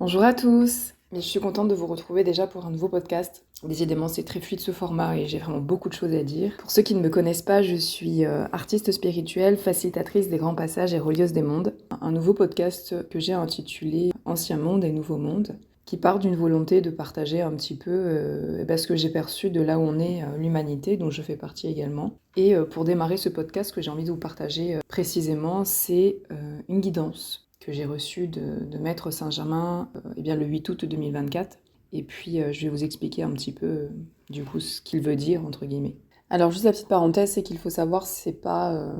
Bonjour à tous! Je suis contente de vous retrouver déjà pour un nouveau podcast. Décidément, c'est très fluide ce format et j'ai vraiment beaucoup de choses à dire. Pour ceux qui ne me connaissent pas, je suis artiste spirituelle, facilitatrice des grands passages et relieuse des mondes. Un nouveau podcast que j'ai intitulé Ancien monde et Nouveau monde, qui part d'une volonté de partager un petit peu ce que j'ai perçu de là où on est l'humanité, dont je fais partie également. Et pour démarrer ce podcast, ce que j'ai envie de vous partager précisément, c'est une guidance que j'ai reçue de Maître Saint-Germain le 8 août 2024. Et puis je vais vous expliquer un petit peu du coup ce qu'il veut dire entre guillemets. Alors juste la petite parenthèse, c'est qu'il faut savoir, c'est pas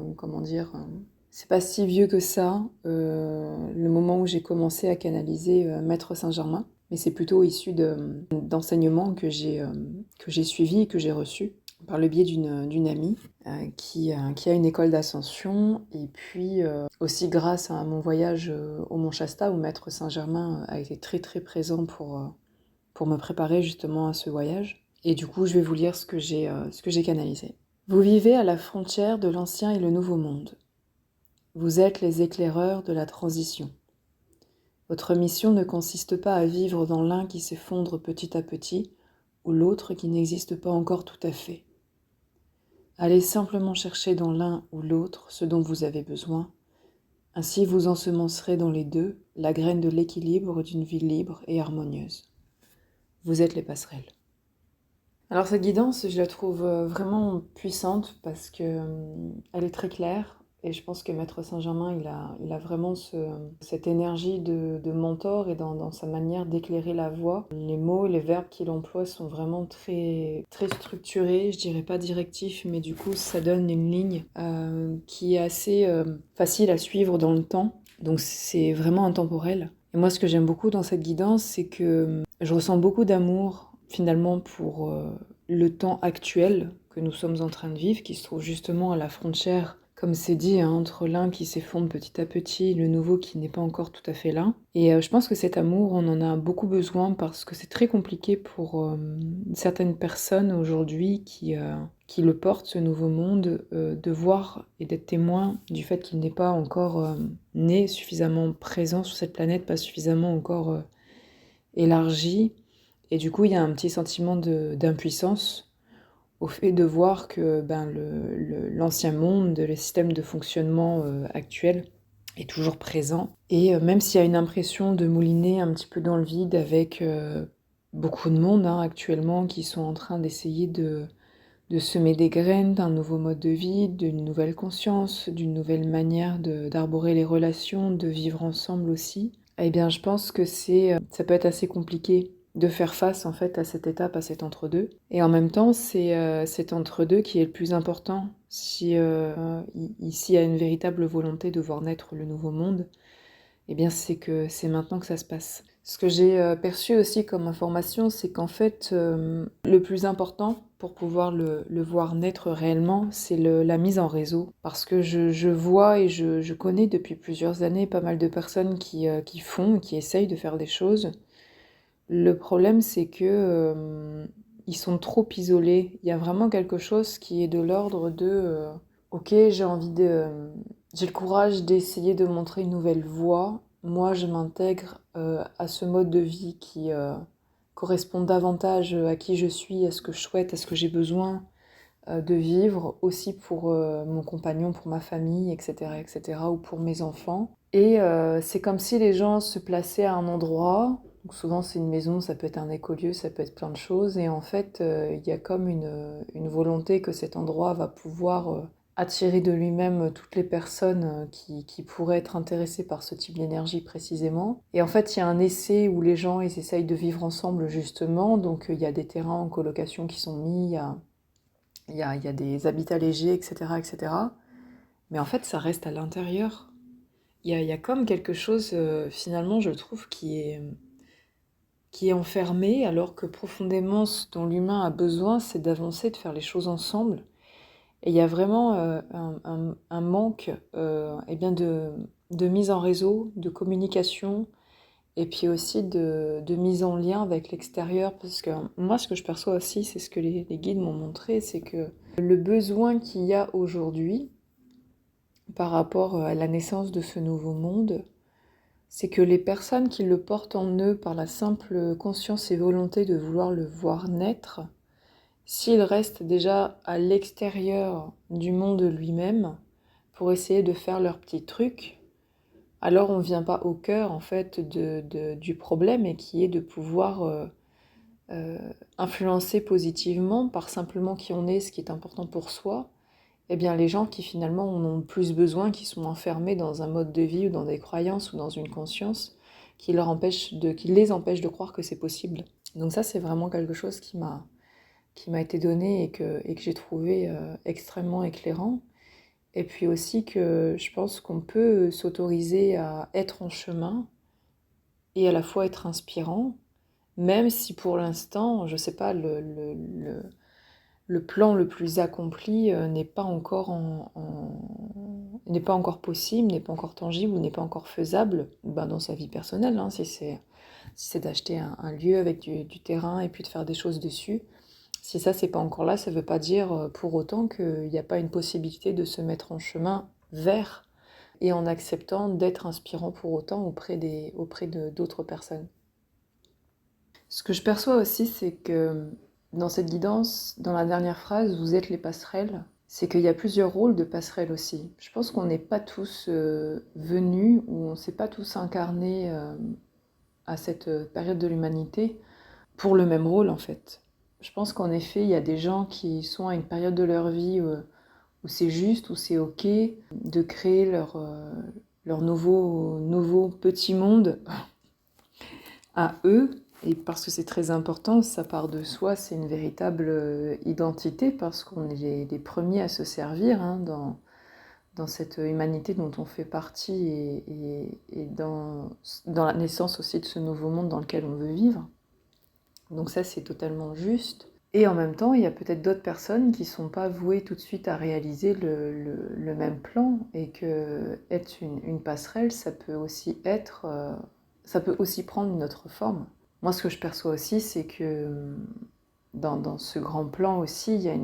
c'est pas si vieux que ça, le moment où j'ai commencé à canaliser Maître Saint-Germain, mais c'est plutôt issu d'enseignements que j'ai suivis et que j'ai reçus par le biais d'une amie qui a une école d'ascension, et puis aussi grâce à mon voyage au Mont Shasta où Maître Saint-Germain a été très très présent pour me préparer justement à ce voyage. Et du coup, je vais vous lire ce que j'ai canalisé. Vous vivez à la frontière de l'ancien et le nouveau monde. Vous êtes les éclaireurs de la transition. Votre mission ne consiste pas à vivre dans l'un qui s'effondre petit à petit ou l'autre qui n'existe pas encore tout à fait. Allez simplement chercher dans l'un ou l'autre ce dont vous avez besoin. Ainsi vous ensemencerez dans les deux la graine de l'équilibre d'une vie libre et harmonieuse. Vous êtes les passerelles. Alors cette guidance, je la trouve vraiment puissante parce que elle est très claire, et je pense que Maître Saint-Germain, il a vraiment cette énergie de mentor, et dans sa manière d'éclairer la voie. Les mots, les verbes qu'il emploie sont vraiment très, très structurés, je dirais pas directifs, mais du coup ça donne une ligne qui est assez facile à suivre dans le temps, donc c'est vraiment intemporel. Et moi, ce que j'aime beaucoup dans cette guidance, c'est que je ressens beaucoup d'amour finalement pour le temps actuel que nous sommes en train de vivre, qui se trouve justement à la frontière, comme c'est dit, entre l'un qui s'effondre petit à petit et le nouveau qui n'est pas encore tout à fait là. Et je pense que cet amour, on en a beaucoup besoin parce que c'est très compliqué pour certaines personnes aujourd'hui qui le portent, ce nouveau monde, de voir et d'être témoin du fait qu'il n'est pas encore né, suffisamment présent sur cette planète, pas suffisamment encore élargi. Et du coup, il y a un petit sentiment d'impuissance au fait de voir que l'ancien monde, le système de fonctionnement actuel est toujours présent. Et même s'il y a une impression de mouliner un petit peu dans le vide avec beaucoup de monde actuellement qui sont en train d'essayer de semer des graines d'un nouveau mode de vie, d'une nouvelle conscience, d'une nouvelle manière d'arborer les relations, de vivre ensemble aussi, eh bien je pense que ça peut être assez compliqué de faire face en fait à cette étape, à cet entre-deux. Et en même temps, c'est cet entre-deux qui est le plus important. Si ici il y a une véritable volonté de voir naître le nouveau monde, eh bien c'est que c'est maintenant que ça se passe. Ce que j'ai perçu aussi comme information, c'est qu'en fait, le plus important pour pouvoir le voir naître réellement, c'est la mise en réseau. Parce que je vois et je connais depuis plusieurs années pas mal de personnes qui qui essayent de faire des choses. Le problème, c'est que ils sont trop isolés. Il y a vraiment quelque chose qui est de l'ordre de ok, j'ai le courage d'essayer de montrer une nouvelle voie. Moi, je m'intègre à ce mode de vie qui correspond davantage à qui je suis, à ce que je souhaite, à ce que j'ai besoin de vivre, aussi pour mon compagnon, pour ma famille, etc., etc., ou pour mes enfants. Et c'est comme si les gens se plaçaient à un endroit. Donc souvent c'est une maison, ça peut être un écolieu, ça peut être plein de choses. Et en fait, il y a comme une volonté que cet endroit va pouvoir attirer de lui-même toutes les personnes qui pourraient être intéressées par ce type d'énergie précisément. Et en fait, il y a un essai où les gens ils essayent de vivre ensemble justement. Donc il y a des terrains en colocation qui sont mis, il y a des habitats légers, etc., etc. Mais en fait, ça reste à l'intérieur. Il y a comme quelque chose, finalement, je trouve, qui est enfermé, alors que profondément, ce dont l'humain a besoin, c'est d'avancer, de faire les choses ensemble. Et il y a vraiment un manque de mise en réseau, de communication, et puis aussi de mise en lien avec l'extérieur. Parce que moi, ce que je perçois aussi, c'est ce que les guides m'ont montré, c'est que le besoin qu'il y a aujourd'hui par rapport à la naissance de ce nouveau monde, c'est que les personnes qui le portent en eux par la simple conscience et volonté de vouloir le voir naître, s'il reste déjà à l'extérieur du monde lui-même pour essayer de faire leur petit truc, alors on ne vient pas au cœur en fait du problème et qui est de pouvoir influencer positivement par simplement qui on est, ce qui est important pour soi, eh bien les gens qui finalement en ont plus besoin, qui sont enfermés dans un mode de vie ou dans des croyances ou dans une conscience qui les empêche de croire que c'est possible. Donc ça c'est vraiment quelque chose qui m'a été donné et que j'ai trouvé extrêmement éclairant. Et puis aussi que je pense qu'on peut s'autoriser à être en chemin et à la fois être inspirant, même si pour l'instant, je ne sais pas, le plan le plus accompli n'est pas encore n'est pas encore possible, n'est pas encore tangible ou n'est pas encore faisable ben, dans sa vie personnelle, hein, si c'est d'acheter un lieu avec du terrain et puis de faire des choses dessus. Si ça, c'est pas encore là, ça veut pas dire pour autant qu'il n'y a pas une possibilité de se mettre en chemin vers et en acceptant d'être inspirant pour autant auprès de d'autres personnes. Ce que je perçois aussi, c'est que dans cette guidance, dans la dernière phrase, vous êtes les passerelles, c'est qu'il y a plusieurs rôles de passerelles aussi. Je pense qu'on n'est pas tous venus ou on ne s'est pas tous incarnés à cette période de l'humanité pour le même rôle en fait. Je pense qu'en effet, il y a des gens qui sont à une période de leur vie où c'est juste, où c'est ok de créer leur nouveau petit monde à eux. Et parce que c'est très important, ça part de soi, c'est une véritable identité parce qu'on est les premiers à se servir hein, dans cette humanité dont on fait partie et dans la naissance aussi de ce nouveau monde dans lequel on veut vivre. Donc ça, c'est totalement juste. Et en même temps, il y a peut-être d'autres personnes qui ne sont pas vouées tout de suite à réaliser le même plan et que être une passerelle, ça peut aussi prendre une autre forme. Moi, ce que je perçois aussi, c'est que dans ce grand plan aussi, il y a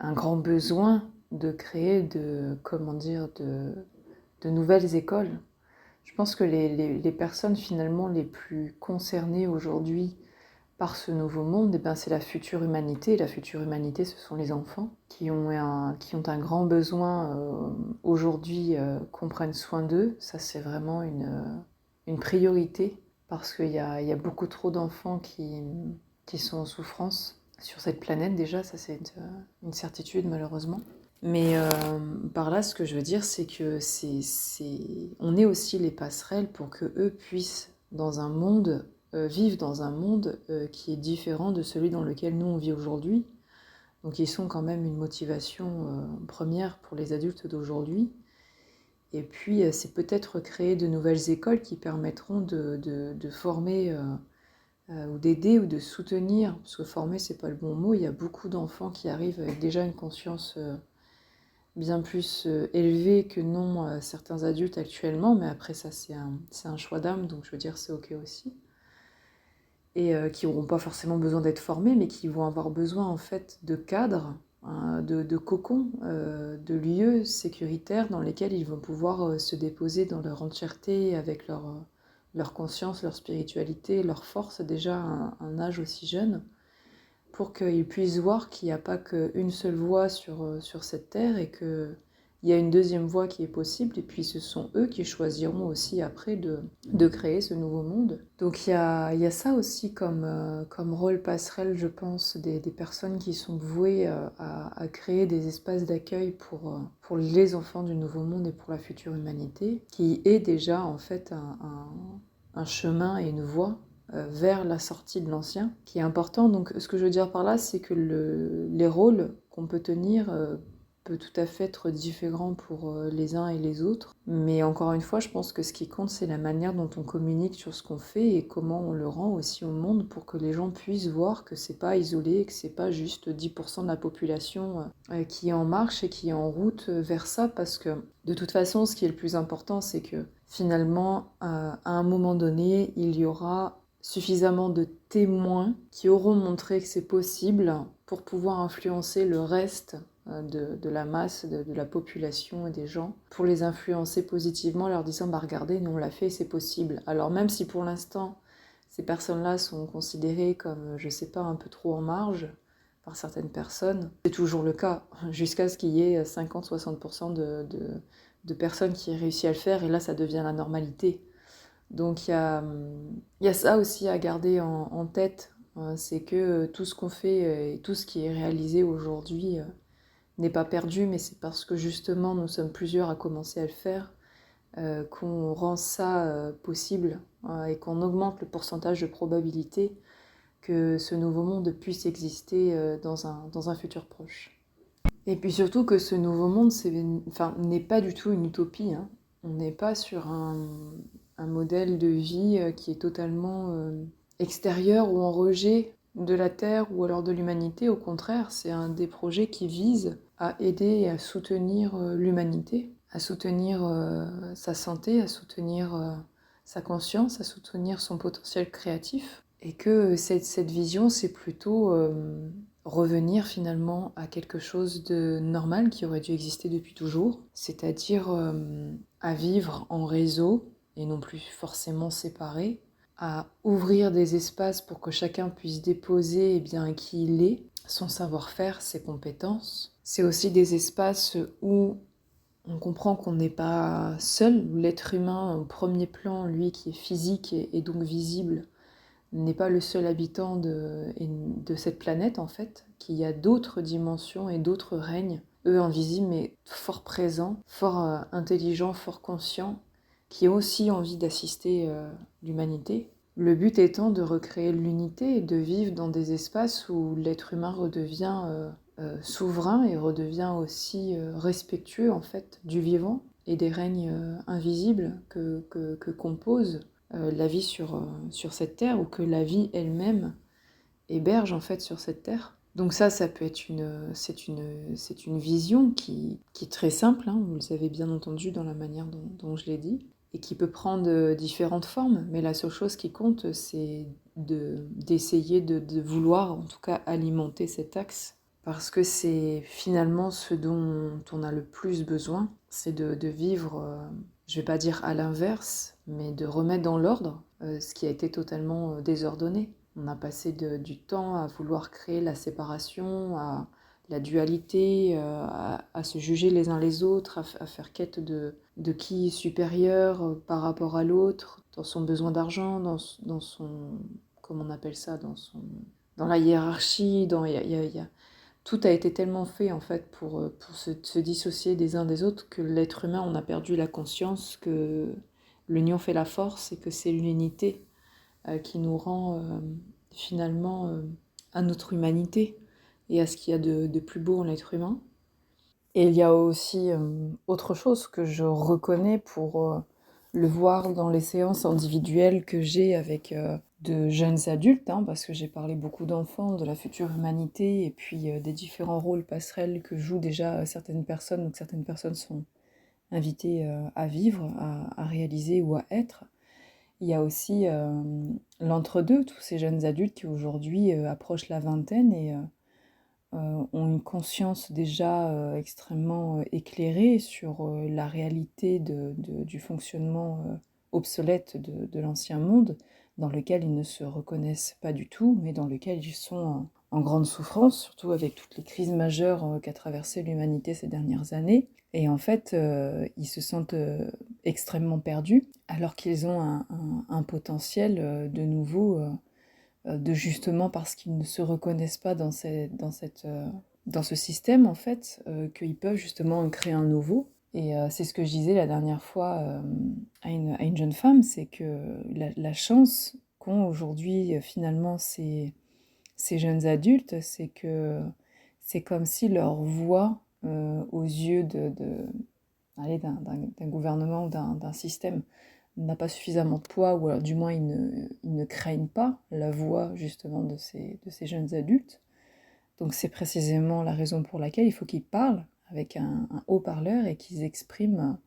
un grand besoin de créer de nouvelles écoles. Je pense que les personnes finalement les plus concernées aujourd'hui par ce nouveau monde, eh ben, c'est la future humanité. Et la future humanité, ce sont les enfants qui ont un grand besoin aujourd'hui qu'on prenne soin d'eux. Ça, c'est vraiment une priorité parce qu'il y a beaucoup trop d'enfants qui sont en souffrance sur cette planète déjà. Ça, c'est une certitude malheureusement. Mais par là, ce que je veux dire, c'est que on est aussi les passerelles pour que eux puissent vivre dans un monde qui est différent de celui dans lequel nous on vit aujourd'hui. Donc ils sont quand même une motivation première pour les adultes d'aujourd'hui. Et puis c'est peut-être créer de nouvelles écoles qui permettront de former ou d'aider ou de soutenir, parce que former c'est pas le bon mot, il y a beaucoup d'enfants qui arrivent avec déjà une conscience bien plus élevée que non certains adultes actuellement, mais après ça c'est un choix d'âme, donc je veux dire c'est ok aussi. Et qui n'auront pas forcément besoin d'être formés, mais qui vont avoir besoin en fait de cadres, hein, de cocons, de lieux sécuritaires dans lesquels ils vont pouvoir se déposer dans leur entièreté avec leur conscience, leur spiritualité, leur force déjà à un âge aussi jeune, pour qu'ils puissent voir qu'il n'y a pas qu'une seule voie sur cette terre et qu'il y a une deuxième voie qui est possible, et puis ce sont eux qui choisiront aussi après de créer ce nouveau monde. Donc il y a ça aussi comme rôle passerelle, je pense, des personnes qui sont vouées à créer des espaces d'accueil pour les enfants du nouveau monde et pour la future humanité, qui est déjà en fait un chemin et une voie vers la sortie de l'ancien, qui est important. Donc ce que je veux dire par là, c'est que les rôles qu'on peut tenir peut tout à fait être différent pour les uns et les autres. Mais encore une fois, je pense que ce qui compte, c'est la manière dont on communique sur ce qu'on fait et comment on le rend aussi au monde pour que les gens puissent voir que c'est pas isolé, que c'est pas juste 10% de la population qui est en marche et qui est en route vers ça, parce que de toute façon, ce qui est le plus important, c'est que finalement, à un moment donné, il y aura suffisamment de témoins qui auront montré que c'est possible pour pouvoir influencer le reste de la masse, de la population et des gens, pour les influencer positivement, leur disant bah regardez, nous on l'a fait, c'est possible. Alors même si pour l'instant ces personnes-là sont considérées comme, je sais pas, un peu trop en marge par certaines personnes, c'est toujours le cas, jusqu'à ce qu'il y ait 50-60% de personnes qui aient réussi à le faire, et là ça devient la normalité. Donc il y a ça aussi à garder en tête, c'est que tout ce qu'on fait et tout ce qui est réalisé aujourd'hui n'est pas perdu, mais c'est parce que justement nous sommes plusieurs à commencer à le faire, qu'on rend ça possible, et qu'on augmente le pourcentage de probabilité que ce nouveau monde puisse exister dans un futur proche. Et puis surtout que ce nouveau monde n'est pas du tout une utopie, hein. On n'est pas sur un modèle de vie qui est totalement extérieur ou en rejet de la Terre ou alors de l'humanité. Au contraire, c'est un des projets qui vise à aider et à soutenir l'humanité, à soutenir sa santé, à soutenir sa conscience, à soutenir son potentiel créatif. Et que cette vision, c'est plutôt revenir finalement à quelque chose de normal qui aurait dû exister depuis toujours, c'est-à-dire à vivre en réseau et non plus forcément séparé, à ouvrir des espaces pour que chacun puisse déposer qui il est, son savoir-faire, ses compétences. C'est aussi des espaces où on comprend qu'on n'est pas seul, où l'être humain au premier plan, lui qui est physique et donc visible, n'est pas le seul habitant de cette planète en fait, qu'il y a d'autres dimensions et d'autres règnes, eux invisibles mais fort présents, fort intelligents, fort conscients, qui ont aussi envie d'assister l'humanité. Le but étant de recréer l'unité et de vivre dans des espaces où l'être humain redevient souverain et redevient aussi respectueux en fait du vivant et des règnes invisibles que compose la vie sur cette terre, ou que la vie elle-même héberge en fait sur cette terre. Donc ça peut être c'est une vision qui est très simple, hein, vous le savez bien entendu dans la manière dont je l'ai dit, et qui peut prendre différentes formes, mais la seule chose qui compte, c'est d'essayer de vouloir en tout cas alimenter cet axe, parce que c'est finalement ce dont on a le plus besoin, c'est de vivre, je vais pas dire à l'inverse, mais de remettre dans l'ordre ce qui a été totalement désordonné. On a passé du temps à vouloir créer la séparation, à la dualité, à se juger les uns les autres, à faire quête de qui est supérieur par rapport à l'autre, dans son besoin d'argent, dans son, comment on appelle ça, dans la hiérarchie, tout a été tellement fait en fait pour se dissocier des uns des autres, que l'être humain, on a perdu la conscience que l'union fait la force et que c'est l'unité qui nous rend finalement à notre humanité et à ce qu'il y a de plus beau en l'être humain. Et il y a aussi autre chose que je reconnais pour le voir dans les séances individuelles que j'ai avec de jeunes adultes, hein, parce que j'ai parlé beaucoup d'enfants, de la future humanité, et puis des différents rôles passerelles que jouent déjà certaines personnes, donc certaines personnes sont invitées à vivre, à réaliser ou à être. Il y a aussi l'entre-deux, tous ces jeunes adultes qui aujourd'hui approchent la vingtaine et ont une conscience déjà extrêmement éclairée sur la réalité du fonctionnement obsolète de l'ancien monde, dans lequel ils ne se reconnaissent pas du tout, mais dans lequel ils sont en grande souffrance, surtout avec toutes les crises majeures qu'a traversé l'humanité ces dernières années. Et en fait, ils se sentent extrêmement perdus, alors qu'ils ont un potentiel de nouveau, de justement parce qu'ils ne se reconnaissent pas dans ce système, en fait, qu'ils peuvent justement créer un nouveau. Et c'est ce que je disais la dernière fois à une jeune femme, c'est que la chance qu'ont aujourd'hui finalement ces jeunes adultes, c'est que c'est comme si leur voix, aux yeux d'un gouvernement ou d'un système, n'a pas suffisamment de poids, ou alors du moins ils ne craignent pas la voix justement de ces jeunes adultes. Donc c'est précisément la raison pour laquelle il faut qu'ils parlent avec un haut-parleur et qu'ils expriment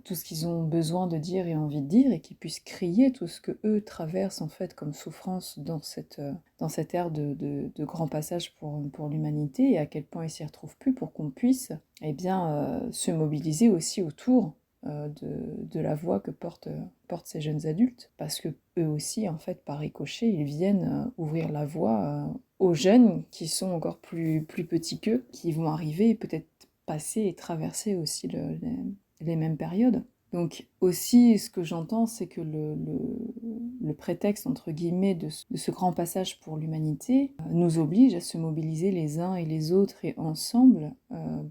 tout ce qu'ils ont besoin de dire et envie de dire, et qu'ils puissent crier tout ce que eux traversent en fait comme souffrance dans cette ère de grand passage pour l'humanité, et à quel point ils s'y retrouvent plus, pour qu'on puisse se mobiliser aussi autour de la voix que portent ces jeunes adultes, parce que eux aussi en fait par ricochet ils viennent ouvrir la voie aux jeunes qui sont encore plus petits qu'eux, qui vont arriver et peut-être passer et traverser aussi les mêmes périodes. Donc aussi, ce que j'entends, c'est que le prétexte, entre guillemets, de ce grand passage pour l'humanité nous oblige à se mobiliser les uns et les autres et ensemble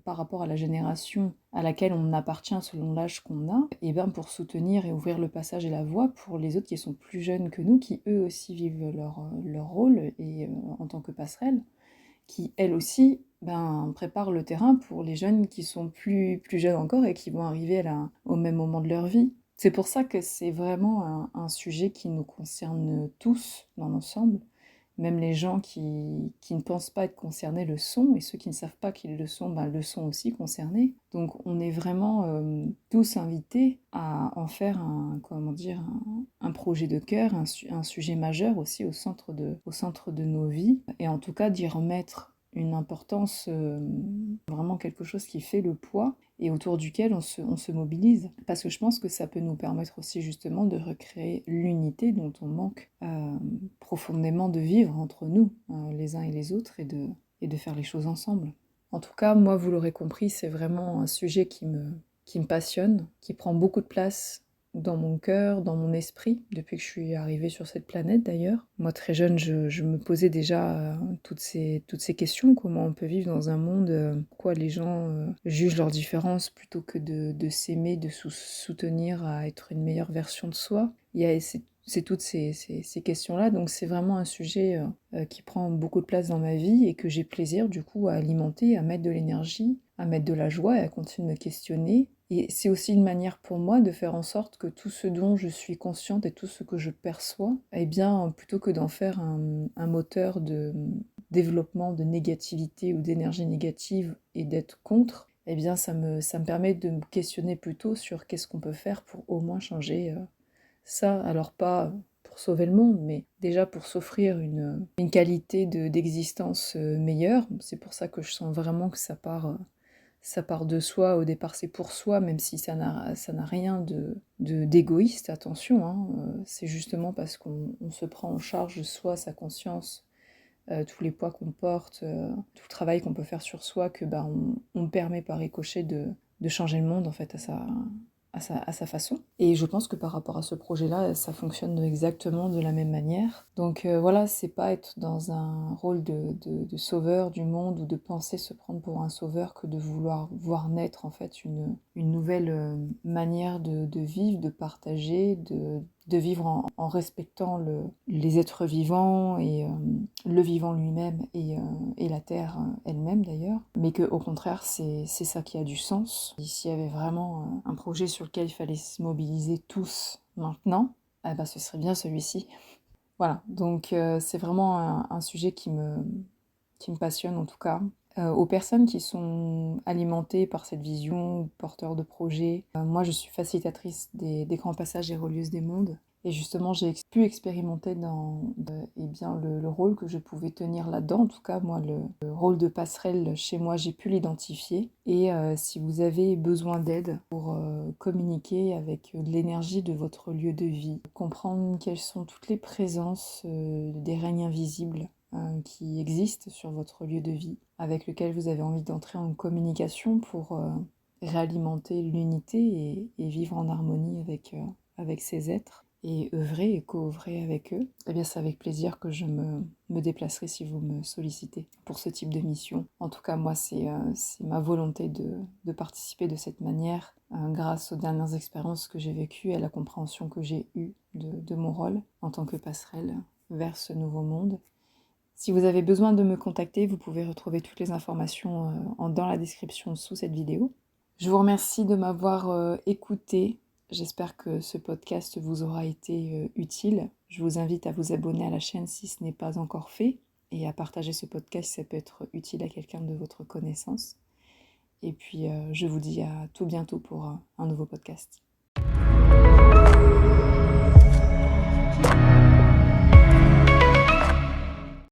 par rapport à la génération à laquelle on appartient selon l'âge qu'on a, et bien pour soutenir et ouvrir le passage et la voie pour les autres qui sont plus jeunes que nous, qui eux aussi vivent leur rôle et en tant que passerelle, qui, elles aussi, préparent le terrain pour les jeunes qui sont plus jeunes encore et qui vont arriver au même moment de leur vie. C'est pour ça que c'est vraiment un sujet qui nous concerne tous dans l'ensemble. Même les gens qui ne pensent pas être concernés le sont, et ceux qui ne savent pas qu'ils le sont aussi concernés. Donc on est vraiment tous invités à en faire un projet de cœur, un sujet majeur aussi au centre de nos vies, et en tout cas d'y remettre une importance, vraiment quelque chose qui fait le poids et autour duquel on se mobilise. Parce que je pense que ça peut nous permettre aussi justement de recréer l'unité dont on manque profondément de vivre entre nous, les uns et les autres, et de faire les choses ensemble. En tout cas, moi, vous l'aurez compris, c'est vraiment un sujet qui me passionne, qui prend beaucoup de place dans mon cœur, dans mon esprit, depuis que je suis arrivée sur cette planète d'ailleurs. Moi, très jeune, je me posais déjà toutes ces questions. Comment on peut vivre dans un monde, pourquoi les gens jugent leurs différences plutôt que de s'aimer, de soutenir à être une meilleure version de soi. C'est toutes ces questions-là, donc c'est vraiment un sujet qui prend beaucoup de place dans ma vie et que j'ai plaisir du coup à alimenter, à mettre de l'énergie, à mettre de la joie et à continuer de me questionner. Et c'est aussi une manière pour moi de faire en sorte que tout ce dont je suis consciente et tout ce que je perçois, plutôt que d'en faire un moteur de développement de négativité ou d'énergie négative et d'être contre, ça me permet de me questionner plutôt sur qu'est-ce qu'on peut faire pour au moins changer ça. Alors pas pour sauver le monde, mais déjà pour s'offrir une qualité d'existence meilleure. C'est pour ça que je sens vraiment que ça part de soi. Au départ, c'est pour soi, même si ça n'a rien d'égoïste, attention. C'est justement parce qu'on se prend en charge soi, sa conscience, tous les poids qu'on porte, tout le travail qu'on peut faire sur soi, que on permet par ricochet de changer le monde en fait à sa façon. Et je pense que par rapport à ce projet-là, ça fonctionne exactement de la même manière. Donc voilà, c'est pas être dans un rôle de sauveur du monde ou de penser se prendre pour un sauveur que de vouloir voir naître en fait une nouvelle manière de vivre, de partager, de vivre en respectant les êtres vivants et le vivant lui-même et la terre elle-même d'ailleurs, mais que au contraire c'est ça qui a du sens. S'il y avait vraiment un projet sur lequel il fallait se mobiliser tous maintenant, ce serait bien celui-ci. Voilà, donc c'est vraiment un sujet qui me passionne en tout cas. Aux personnes qui sont alimentées par cette vision, porteurs de projets, moi je suis facilitatrice des grands passages et relieuses des mondes. Et justement, j'ai pu expérimenter le rôle que je pouvais tenir là-dedans. En tout cas, moi, le rôle de passerelle chez moi, j'ai pu l'identifier. Et si vous avez besoin d'aide pour communiquer avec l'énergie de votre lieu de vie, comprendre quelles sont toutes les présences des règnes invisibles qui existent sur votre lieu de vie, avec lequel vous avez envie d'entrer en communication pour réalimenter l'unité et vivre en harmonie avec ces êtres, et œuvrer et co-œuvrer avec eux, c'est avec plaisir que je me déplacerai si vous me sollicitez pour ce type de mission. En tout cas, moi, c'est ma volonté de participer de cette manière, grâce aux dernières expériences que j'ai vécues et à la compréhension que j'ai eue de mon rôle en tant que passerelle vers ce nouveau monde. Si vous avez besoin de me contacter, vous pouvez retrouver toutes les informations dans la description sous cette vidéo. Je vous remercie de m'avoir écouté. J'espère que ce podcast vous aura été utile. Je vous invite à vous abonner à la chaîne si ce n'est pas encore fait et à partager ce podcast si ça peut être utile à quelqu'un de votre connaissance. Et puis je vous dis à tout bientôt pour un nouveau podcast.